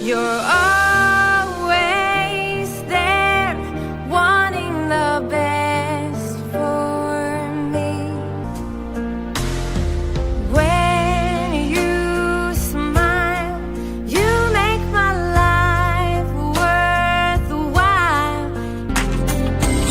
You're always there, wanting the best for me. When you smile, you make my life worthwhile.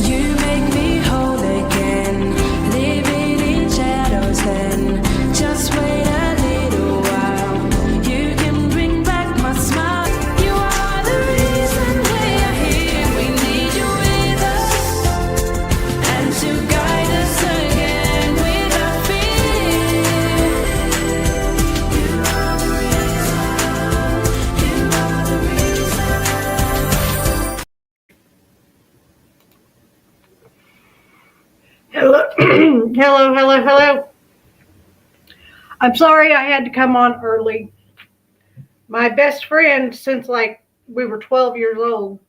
You make me whole again, living in shadows then. Just wait a little while, you can bring back my smile. You are the reason we are here, we need you with us, and to guide us again without fear. You are the reason, you are the reason. Hello, hello. I'm sorry I had to come on early. My best friend, since like we were 12 years old,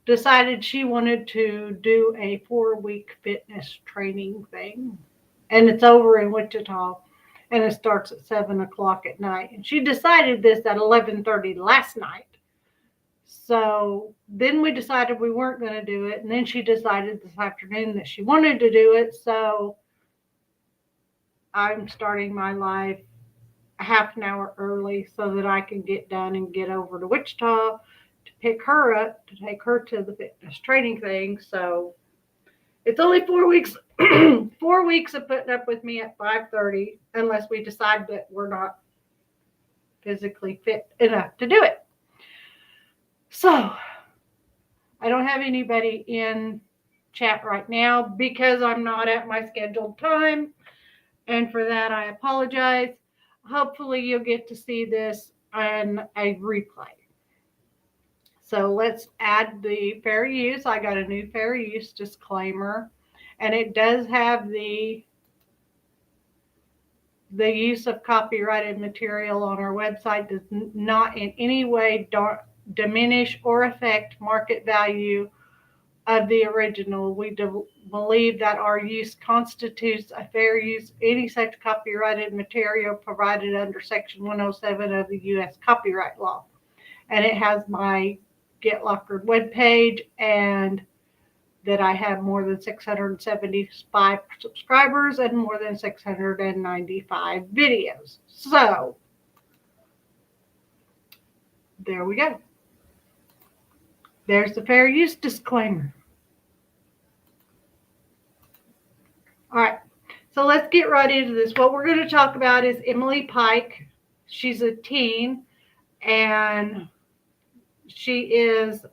decided she wanted to do a 4-week fitness training thing. And it's over in Wichita, and it starts at 7 o'clock at night. And she decided this at 11:30 last night. So then we decided we weren't going to do it. And then she decided this afternoon that she wanted to do it. So I'm starting my life a half an hour early so that I can get done and get over to Wichita to pick her up, to take her to the fitness training thing. So it's only 4 weeks, 4 weeks of putting up with me at 5:30, unless we decide that we're not physically fit enough to do it. So I don't have anybody in chat right now because I'm not at my scheduled time. And for that, I apologize. Hopefully you'll get to see this on a replay. So let's add the fair use. I got a new fair use disclaimer, and it does have the use of copyrighted material on our website does not in any way diminish or affect market value of the original. We believe that our use constitutes a fair use. Any such copyrighted material provided under Section 107 of the U.S. copyright law. And it has my Get Lockered webpage, and that I have more than 675 subscribers and more than 695 videos. So there we go. There's the fair use disclaimer. All right, so let's get right into this. What we're going to talk about is Emily Pike. She's a teen, and she is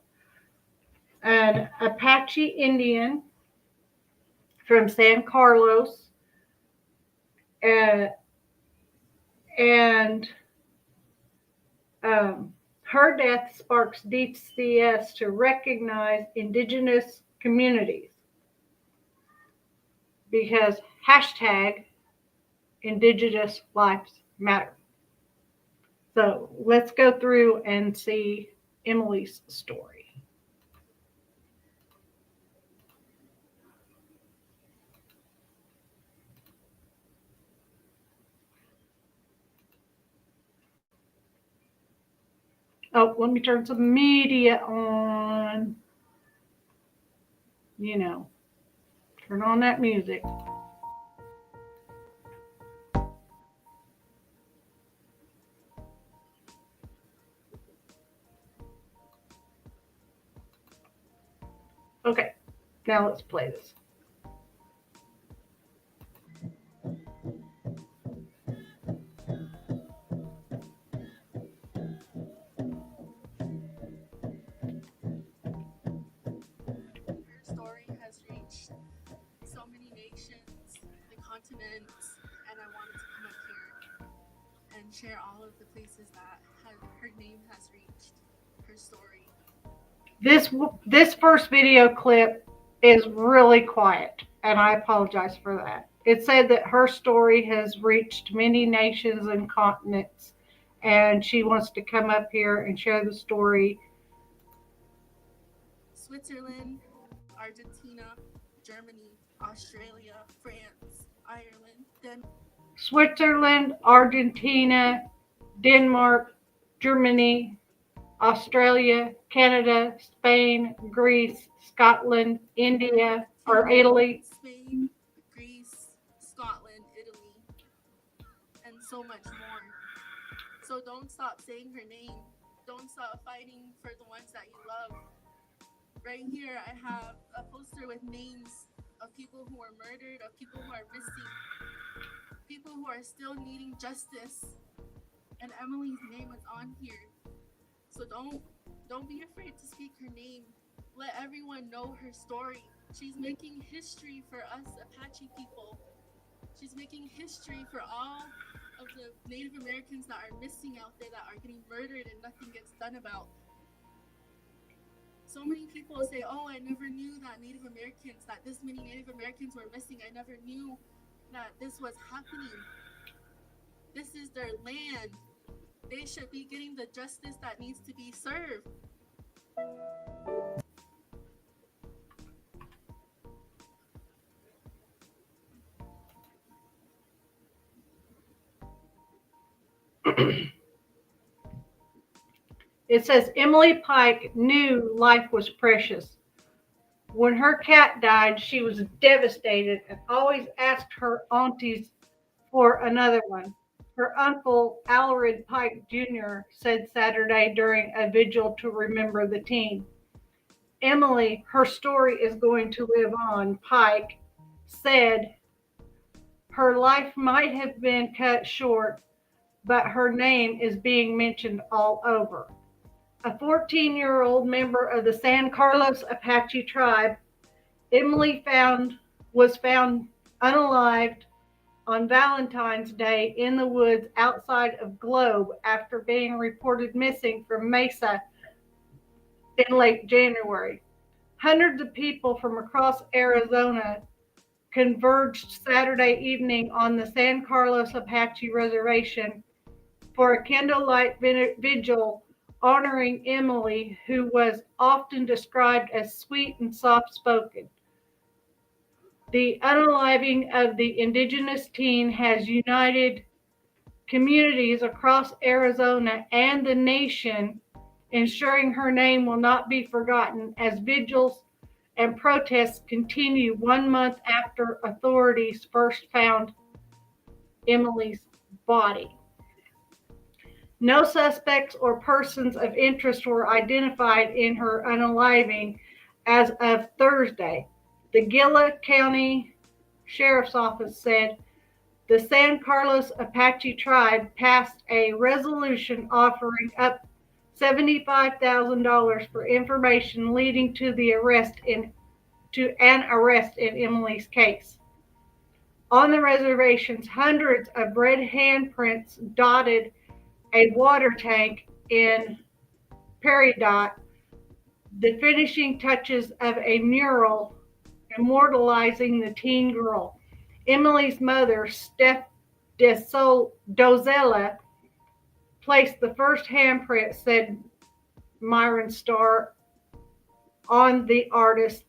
an Apache Indian from San Carlos. Her death sparks DCS to recognize Indigenous communities because hashtag Indigenous Lives Matter. So let's go through and see Emily's story. Oh, let me turn some media on. You know, turn on that music. Okay, now let's play this. So many nations, the continents, and I wanted to come up here and share all of the places that her name has reached, her story. This first video clip is really quiet, and I apologize for that. It said that her story has reached many nations and continents, and she wants to come up here and share the story. Switzerland, Argentina, Germany, Australia, France, Ireland, Denmark. Switzerland, Argentina, Denmark, Germany, Australia, Canada, Spain, Greece, Scotland, India, or Italy. Spain, Greece, Scotland, Italy, and so much more. So don't stop saying her name. Don't stop fighting for the ones that you love. Right here, I have a poster with names of people who are murdered, of people who are missing, people who are still needing justice. And Emily's name is on here. So don't be afraid to speak her name. Let everyone know her story. She's making history for us Apache people. She's making history for all of the Native Americans that are missing out there, that are getting murdered and nothing gets done about. So many people say, oh, I never knew that Native Americans, that this many Native Americans were missing. I never knew that this was happening. This is their land. They should be getting the justice that needs to be served. It says Emily Pike knew life was precious. When her cat died, she was devastated and always asked her aunties for another one. Her uncle, Alred Pike Jr., said Saturday during a vigil to remember the teen. Emily, her story is going to live on, Pike said. Her life might have been cut short, but her name is being mentioned all over. A 14-year-old member of the San Carlos Apache tribe, Emily was found unalived on Valentine's Day in the woods outside of Globe after being reported missing from Mesa in late January. Hundreds of people from across Arizona converged Saturday evening on the San Carlos Apache Reservation for a candlelight vigil honoring Emily, who was often described as sweet and soft-spoken. The unaliving of the Indigenous teen has united communities across Arizona and the nation, ensuring her name will not be forgotten as vigils and protests continue 1 month after authorities first found Emily's body. No suspects or persons of interest were identified in her unaliving as of Thursday. The Gila County Sheriff's Office said the San Carlos Apache tribe passed a resolution offering up $75,000 for information leading to an arrest in Emily's case. On the reservations, hundreds of red handprints dotted a water tank in Peridot, the finishing touches of a mural immortalizing the teen girl. Emily's mother, Steph Dozella, placed the first handprint, said Myron Starr, on the artist's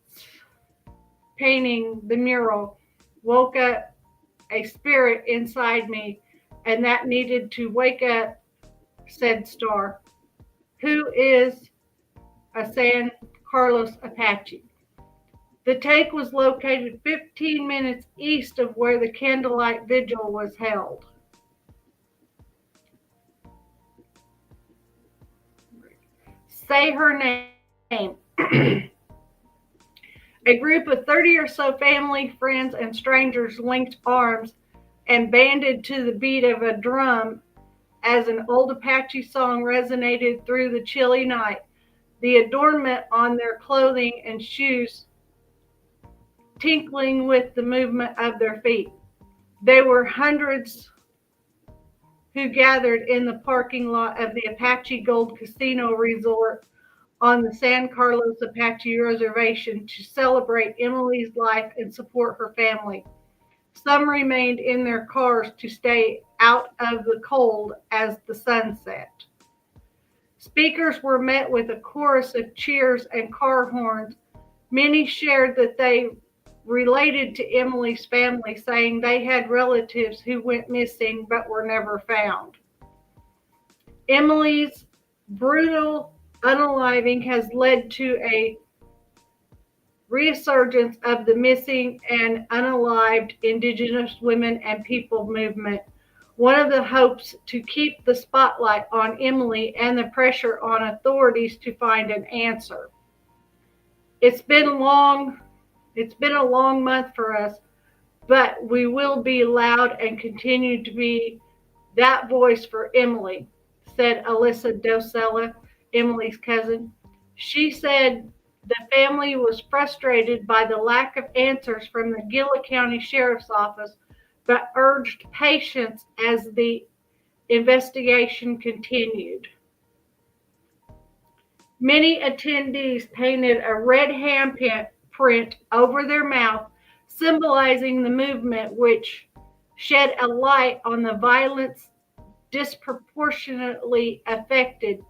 painting the mural. Woke up a spirit inside me, and that needed to wake up, said Starr, who is a San Carlos Apache. The tank was located 15 minutes east of where the candlelight vigil was held. Say her name. A group of 30 or so family, friends, and strangers linked arms and banded to the beat of a drum as an old Apache song resonated through the chilly night. The adornment on their clothing and shoes tinkling with the movement of their feet. There were hundreds who gathered in the parking lot of the Apache Gold Casino Resort on the San Carlos Apache Reservation to celebrate Emily's life and support her family. Some remained in their cars to stay out of the cold as the sun set. Speakers were met with a chorus of cheers and car horns. Many shared that they related to Emily's family, saying they had relatives who went missing but were never found. Emily's brutal unaliving has led to a resurgence of the missing and unalived Indigenous women and people movement. One of the hopes to keep the spotlight on Emily and the pressure on authorities to find an answer. It's been long. It's been a long month for us, but we will be loud and continue to be that voice for Emily, said Alyssa Dosella, Emily's cousin. She said the family was frustrated by the lack of answers from the Gila County Sheriff's Office, but urged patience as the investigation continued. Many attendees painted a red handprint over their mouth, symbolizing the movement, which shed a light on the violence disproportionately affecting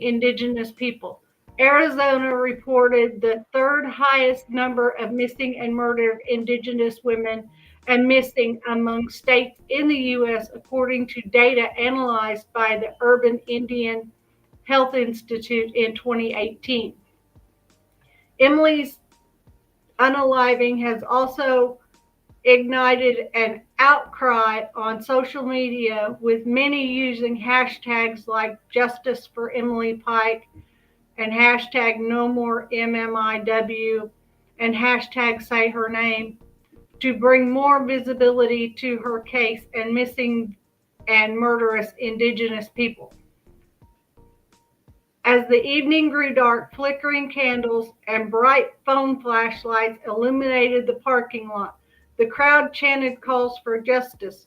Indigenous people. Arizona reported the third highest number of missing and murdered Indigenous women and missing among states in the U.S., according to data analyzed by the Urban Indian Health Institute in 2018. Emily's unaliving has also ignited an outcry on social media, with many using hashtags like Justice for Emily Pike and hashtag No More MMIW and hashtag Say Her Name to bring more visibility to her case and missing and murderous Indigenous people. As the evening grew dark, flickering candles and bright phone flashlights illuminated the parking lot. The crowd chanted calls for justice.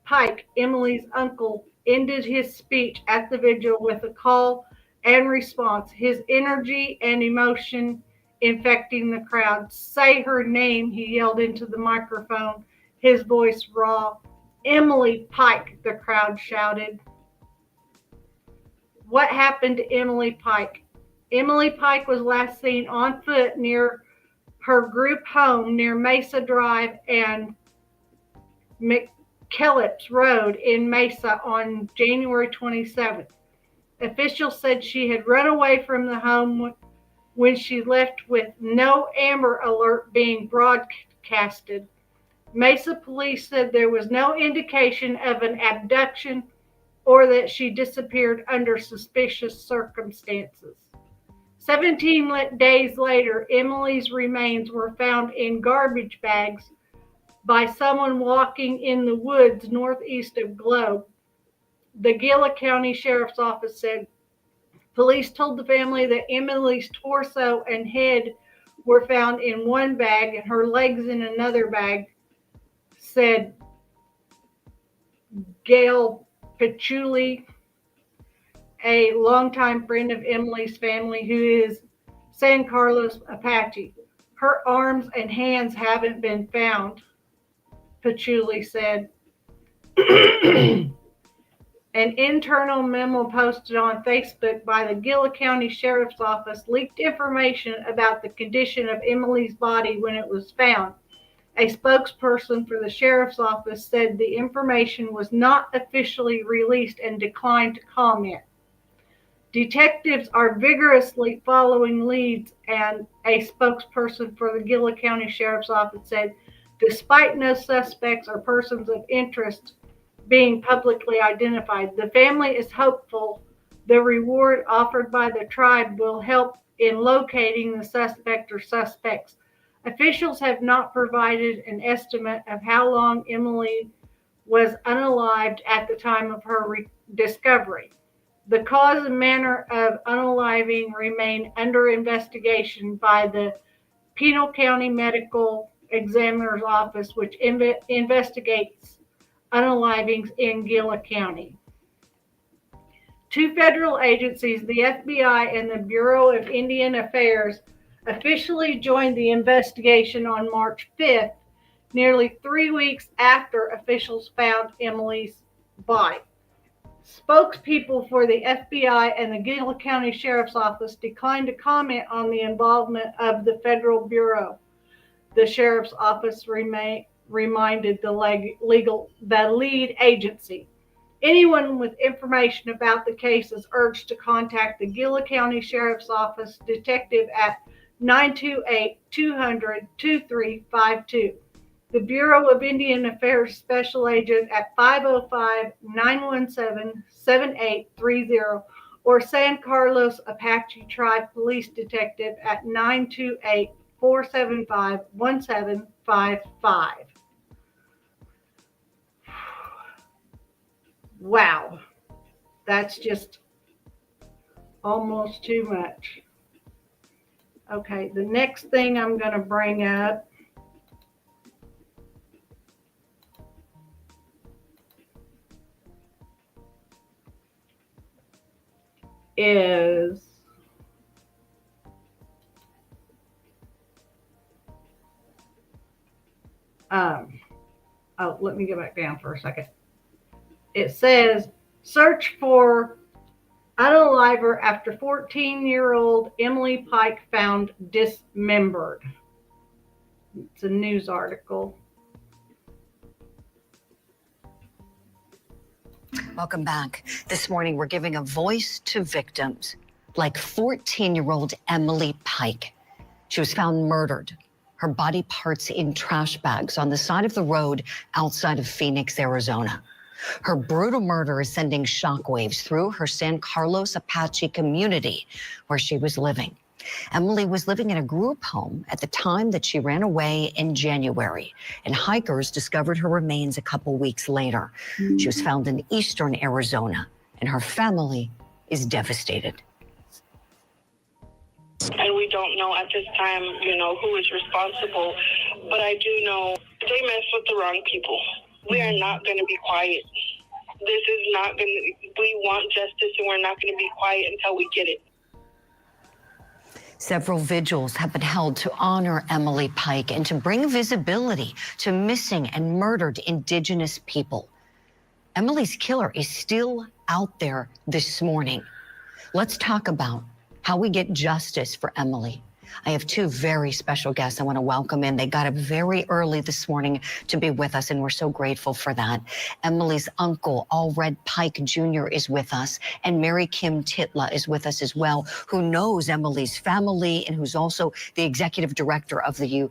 Pike, Emily's uncle, ended his speech at the vigil with a call and response, his energy and emotion infecting the crowd. Say her name, he yelled into the microphone, his voice raw. Emily Pike, the crowd shouted. What happened to Emily Pike? Emily Pike was last seen on foot near her group home near Mesa Drive and McKellips Road in Mesa on January 27th. Officials said she had run away from the home when she left with no Amber Alert being broadcasted. Mesa police said there was no indication of an abduction or that she disappeared under suspicious circumstances. 17 days later, Emily's remains were found in garbage bags by someone walking in the woods northeast of Globe. The Gila County Sheriff's Office said police told the family that Emily's torso and head were found in one bag and her legs in another bag, said Gail Patchouli, a longtime friend of Emily's family who is San Carlos Apache. Her arms and hands haven't been found, Patchouli said. An internal memo posted on Facebook by the Gila County Sheriff's Office leaked information about the condition of Emily's body when it was found. A spokesperson for the Sheriff's Office said the information was not officially released and declined to comment. Detectives are vigorously following leads, and a spokesperson for the Gila County Sheriff's Office said, despite no suspects or persons of interest being publicly identified, the family is hopeful the reward offered by the tribe will help in locating the suspect or suspects. Officials have not provided an estimate of how long Emily was unalived at the time of her discovery. The cause and manner of unaliving remain under investigation by the Pinal County Medical Examiner's Office, which investigates unalivings in Gila County. Two federal agencies, the FBI and the Bureau of Indian Affairs, officially joined the investigation on March 5th, nearly 3 weeks after officials found Emily's body. Spokespeople for the FBI and the Gila County Sheriff's Office declined to comment on the involvement of the Federal Bureau. The Sheriff's Office reminded the lead agency. Anyone with information about the case is urged to contact the Gila County Sheriff's Office detective at 928-200-2352. The Bureau of Indian Affairs Special Agent at 505-917-7830 or San Carlos Apache Tribe Police Detective at 928-475-1755. Wow, that's just almost too much. Okay, the next thing I'm going to bring up is let me go back down for a second. It says search for unaliver after 14-year-old Emily Pike found dismembered. It's a news article. Welcome back. This morning, we're giving a voice to victims like 14-year-old Emily Pike. She was found murdered, her body parts in trash bags on the side of the road outside of Pheonix, Arizona. Her brutal murder is sending shockwaves through her San Carlos Apache community where she was living. Emily was living in a group home at the time that she ran away in January, and hikers discovered her remains a couple weeks later. She was found in eastern Arizona, and her family is devastated. And we don't know at this time, who is responsible. But I do know they mess with the wrong people. We are not going to be quiet. This is not going to, we want justice, and we're not going to be quiet until we get it. Several vigils have been held to honor Emily Pike and to bring visibility to missing and murdered Indigenous people. Emily's killer is still out there this morning. Let's talk about how we get justice for Emily. I have two very special guests I want to welcome in. They got up very early this morning to be with us, and we're so grateful for that. Emily's uncle, Allred Pike Jr., is with us, and Mary Kim Titla is with us as well, who knows Emily's family and who's also the executive director of the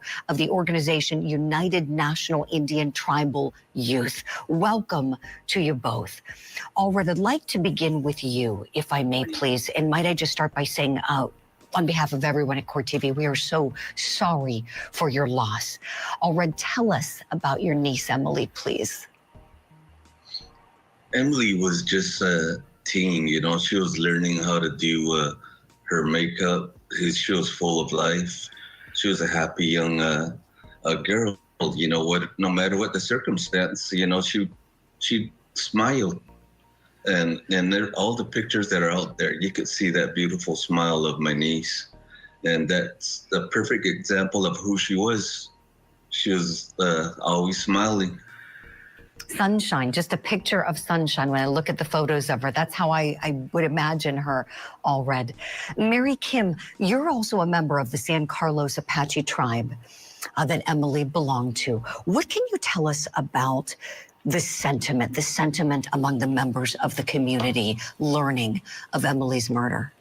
organization United National Indian Tribal Youth. Welcome to you both. Allred, I'd like to begin with you, if I may, please. And might I just start by saying, on behalf of everyone at Court TV, we are so sorry for your loss. Allred, tell us about your niece, Emily, please. Emily was just a teen, she was learning how to do her makeup. She was full of life. She was a happy young girl, no matter what the circumstance, she smiled. And all the pictures that are out there, you could see that beautiful smile of my niece. And that's the perfect example of who she was. She was always smiling. Sunshine, just a picture of sunshine when I look at the photos of her. That's how I would imagine her, Allred. Mary Kim, you're also a member of the San Carlos Apache tribe that Emily belonged to. What can you tell us about the sentiment among the members of the community learning of Emily's murder?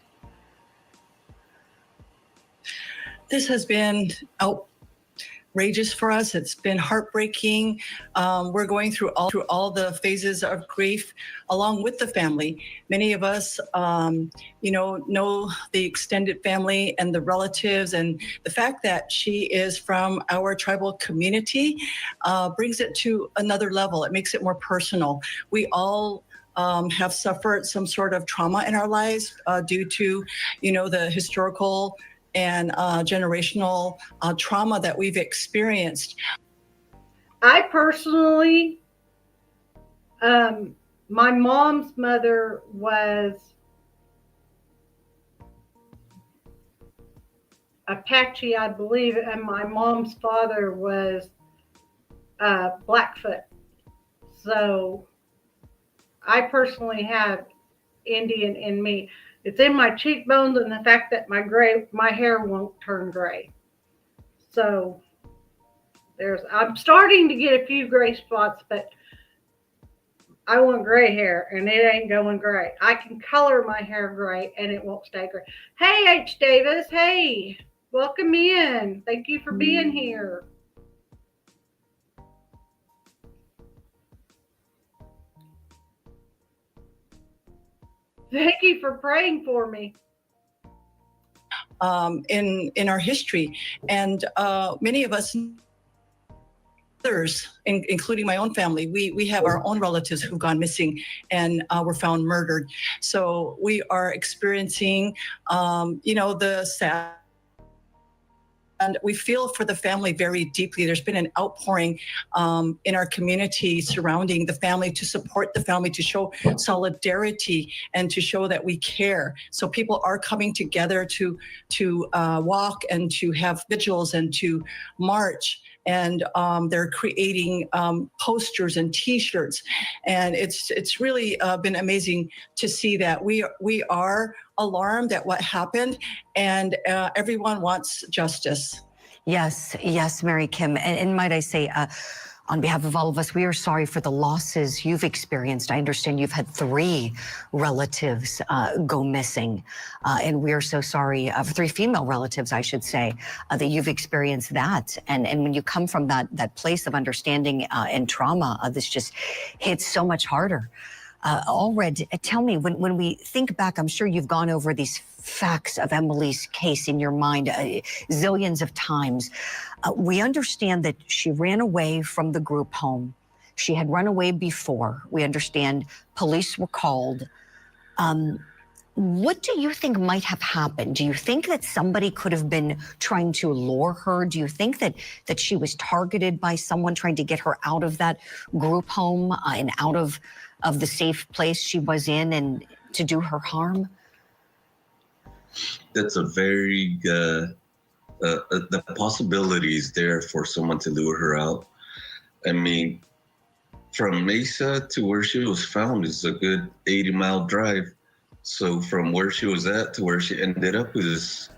This has been outrageous for us. It's been heartbreaking. We're going through all the phases of grief along with the family. Many of us, know the extended family and the relatives, and the fact that she is from our tribal community brings it to another level. It makes it more personal. We all have suffered some sort of trauma in our lives due to, the historical and generational trauma that we've experienced. I personally, my mom's mother was Apache, I believe, and my mom's father was Blackfoot. So I personally have Indian in me. It's in my cheekbones and the fact that my hair won't turn gray. So I'm starting to get a few gray spots, but I want gray hair, and it ain't going gray. I can color my hair gray, and it won't stay gray. Hey, H. Davis. Hey, welcome in. Thank you for being here. Thank you for praying for me. In our history, and many of us, others, including my own family, we have our own relatives who've gone missing and were found murdered. So we are experiencing, the sad. And we feel for the family very deeply. There's been an outpouring in our community surrounding the family, to support the family, to show solidarity and to show that we care. So people are coming together to walk and to have vigils and to march. And they're creating posters and T-shirts, and it's really been amazing to see that we are alarmed at what happened, and everyone wants justice. Yes, Mary Kim. And might I say, on behalf of all of us, we are sorry for the losses you've experienced. I understand you've had 3 relatives go missing, and we are so sorry, 3 female relatives, I should say, that you've experienced that. And when you come from that place of understanding and trauma, this just hits so much harder. Allred, tell me, when we think back, I'm sure you've gone over these facts of Emily's case in your mind zillions of times. We understand that she ran away from the group home. She had run away before. We understand police were called. What do you think might have happened? Do you think that somebody could have been trying to lure her? Do you think that she was targeted by someone trying to get her out of that group home and out of the safe place she was in, and to do her harm? That's a very, the possibilities there for someone to lure her out. I mean, from Mesa to where she was found is a good 80-mile drive. So from where she was at to where she ended up is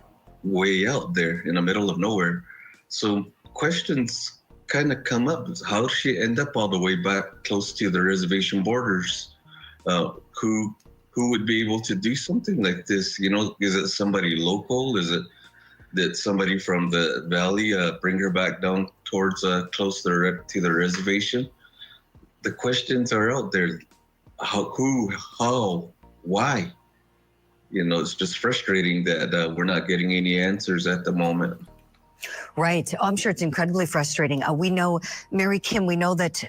way out there in the middle of nowhere. So questions kind of come up. How did she end up all the way back close to the reservation borders? Who would be able to do something like this? You know, is it somebody local? Is it that somebody from the valley bring her back down towards close to the reservation? The questions are out there. How, why? You know, it's just frustrating that we're not getting any answers at the moment. Right. I'm sure it's incredibly frustrating. We know, Mary Kim, we know that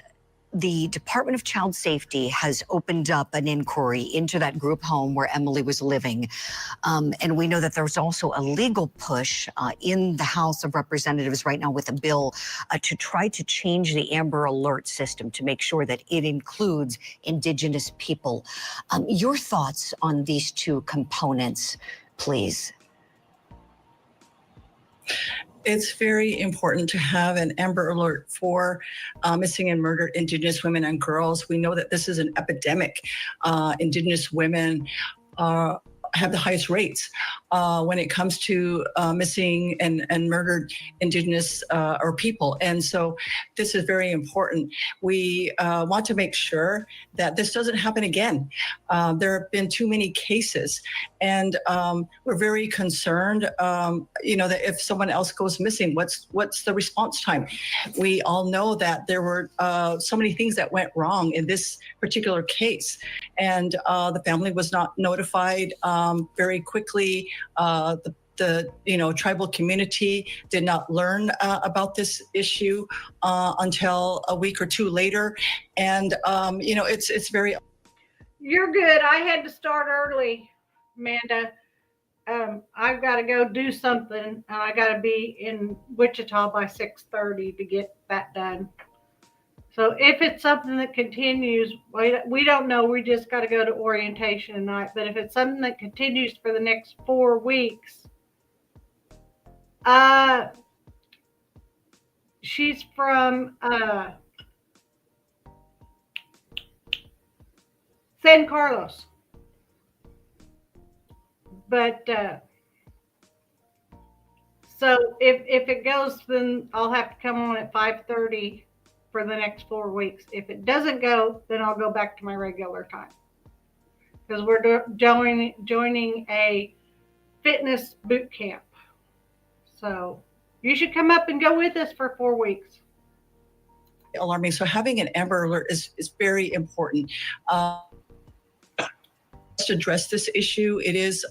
the Department of Child Safety has opened up an inquiry into that group home where Emily was living. And we know that there's also a legal push in the House of Representatives right now with a bill to try to change the Amber Alert system to make sure that it includes Indigenous people. Your thoughts on these 2 components, please? It's very important to have an Amber Alert for missing and murdered Indigenous women and girls. We know that this is an epidemic. Indigenous women have the highest rates when it comes to missing and murdered Indigenous or people. And so this is very important. We want to make sure that this doesn't happen again. There have been too many cases, and we're very concerned, that if someone else goes missing, what's the response time? We all know that there were so many things that went wrong in this particular case, and the family was not notified very quickly. The tribal community did not learn about this issue until a week or 2 later, and it's very. You're good. I had to start early, Amanda. I've got to go do something, and I got to be in Wichita by 6:30 to get that done. So if it's something that continues, we don't know. We just got to go to orientation tonight. But if it's something that continues for the next 4 weeks, she's from San Carlos. But so if it goes, then I'll have to come on at 5:30 for the next 4 weeks. If it doesn't go, then I'll go back to my regular time. Because we're joining a fitness boot camp. So you should come up and go with us for 4 weeks. Alarming. So having an Amber Alert is very important. To address this issue, it is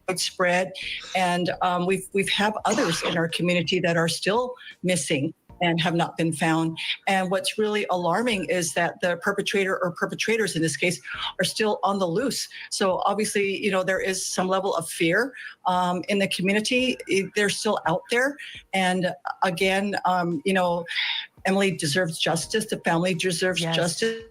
widespread, and we've have others in our community that are still missing and have not been found. And what's really alarming is that the perpetrator or perpetrators in this case are still on the loose. So obviously, you know, there is some level of fear in the community. They're still out there. And again, you know, Emily deserves justice. The family deserves justice,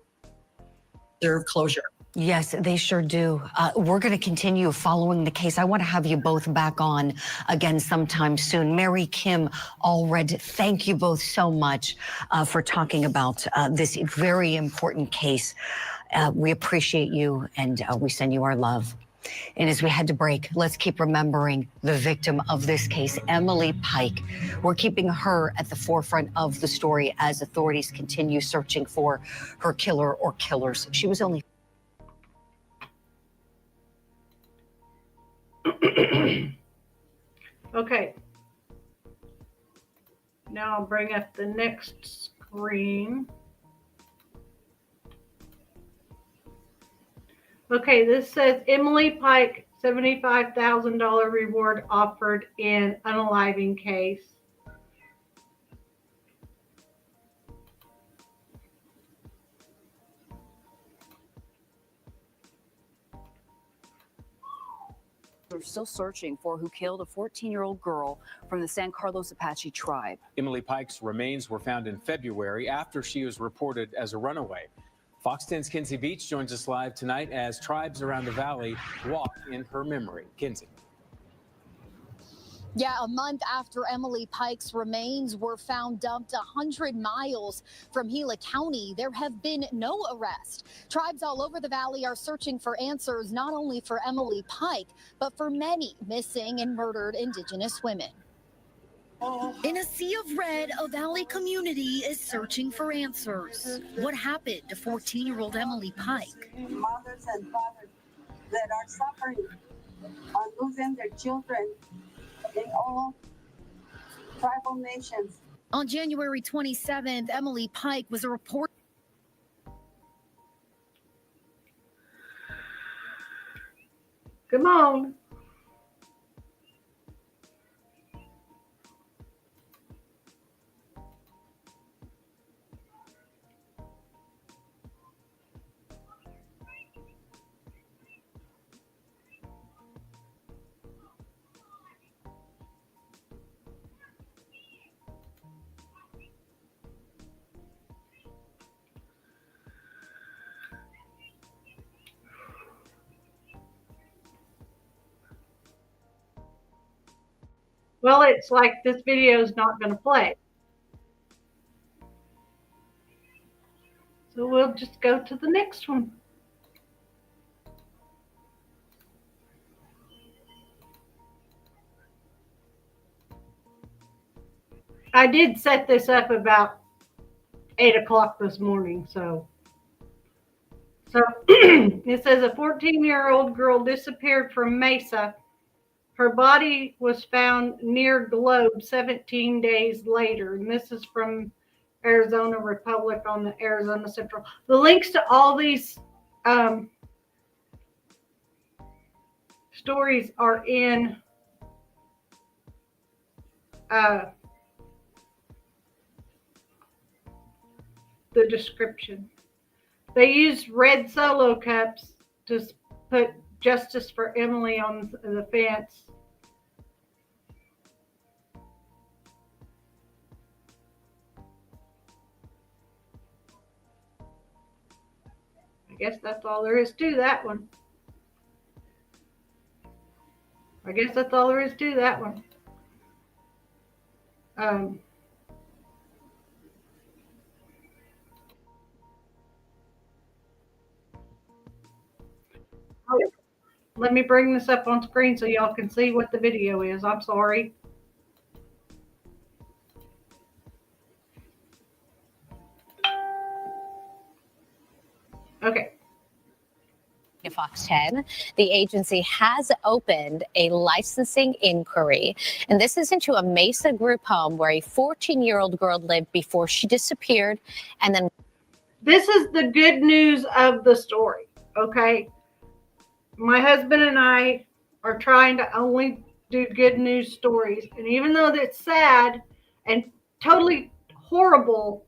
deserve closure. Yes, they sure do. We're going to continue following the case. I want to have you both back on again sometime soon. Mary, Kim, Allred, thank you both so much for talking about this very important case. We appreciate you, and we send you our love. And as we head to break, let's keep remembering the victim of this case, Emily Pike. We're keeping her at the forefront of the story as authorities continue searching for her killer or killers. She was only... Okay. Now I'll bring up the next screen. Okay, this says Emily Pike, $75,000 reward offered in unaliving case. They're still searching for who killed a 14-year-old girl from the San Carlos Apache tribe. Emily Pike's remains were found in February after she was reported as a runaway. Fox 10's Kinsey Beach joins us live tonight as tribes around the valley walk in her memory. Kinsey. Yeah, a month after Emily Pike's remains were found dumped 100 miles from Gila County, there have been no arrests. Tribes all over the valley are searching for answers not only for Emily Pike, but for many missing and murdered Indigenous women. In a sea of red, a valley community is searching for answers. What happened to 14-year-old Emily Pike? Mothers and fathers that are suffering, are losing their children in all tribal nations. On January 27th, Emily Pike was a report. Come on. Well, it's like this video is not going to play. So we'll just go to the next one. I did set this up about 8 o'clock this morning, so it says a 14-year-old girl disappeared from Mesa. Her body was found near Globe 17 days later. And this is from Arizona Republic on the AZCentral. The links to all these stories are in the description. They used red Solo cups to put Justice for Emily on the fence. I guess that's all there is to that one. Let me bring this up on screen so y'all can see what the video is. I'm sorry. Okay. Fox 10, the agency has opened a licensing inquiry, and this is into a Mesa group home where a 14-year-old girl lived before she disappeared, and then This is the good news of the story, okay? My husband and I are trying to only do good news stories, and even though it's sad and totally horrible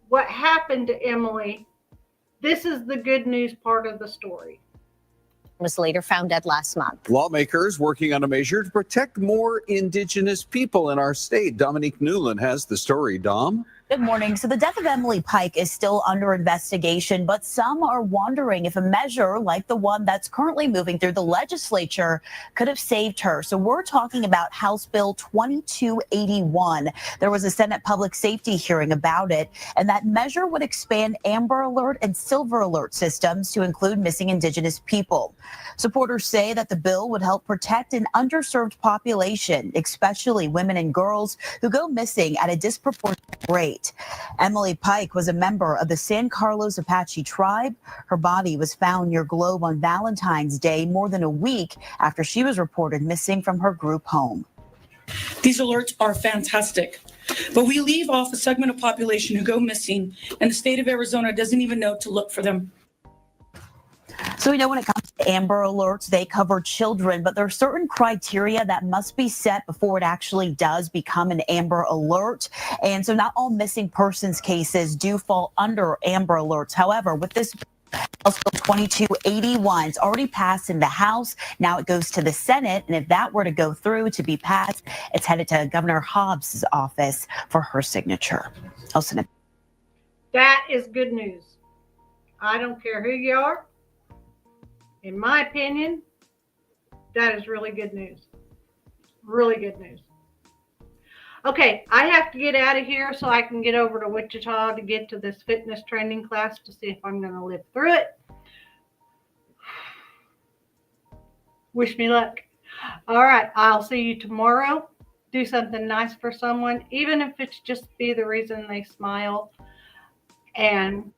what happened to Emily, this is the good news part of the story. was later found dead last month. Lawmakers working on a measure to protect more Indigenous people in our state. Dominique Newland has the story. Dom? Good morning. So the death of Emily Pike is still under investigation, but some are wondering if a measure like the one that's currently moving through the legislature could have saved her. So we're talking about House Bill 2281. There was a Senate Public Safety hearing about it, and that measure would expand Amber Alert and Silver Alert systems to include missing Indigenous people. Supporters say that the bill would help protect an underserved population, especially women and girls who go missing at a disproportionate rate. Emily Pike was a member of the San Carlos Apache tribe. Her body was found near Globe on Valentine's Day, more than a week after she was reported missing from her group home. These alerts are fantastic, but we leave off a segment of population who go missing, and the state of Arizona doesn't even know to look for them. So we know when it comes to Amber Alerts, they cover children, but there are certain criteria that must be set before it actually does become an Amber Alert. And so not all missing persons cases do fall under Amber Alerts. However, with this House Bill 2281, it's already passed in the House. Now it goes to the Senate. And if that were to go through to be passed, it's headed to Governor Hobbs' office for her signature. That is good news. I don't care who you are. In my opinion, that is really good news. Really good news. Okay, I have to get out of here so I can get over to Wichita to get to this fitness training class to see if I'm going to live through it. Wish me luck. All right, I'll see you tomorrow. Do something nice for someone, even if it's just be the reason they smile. And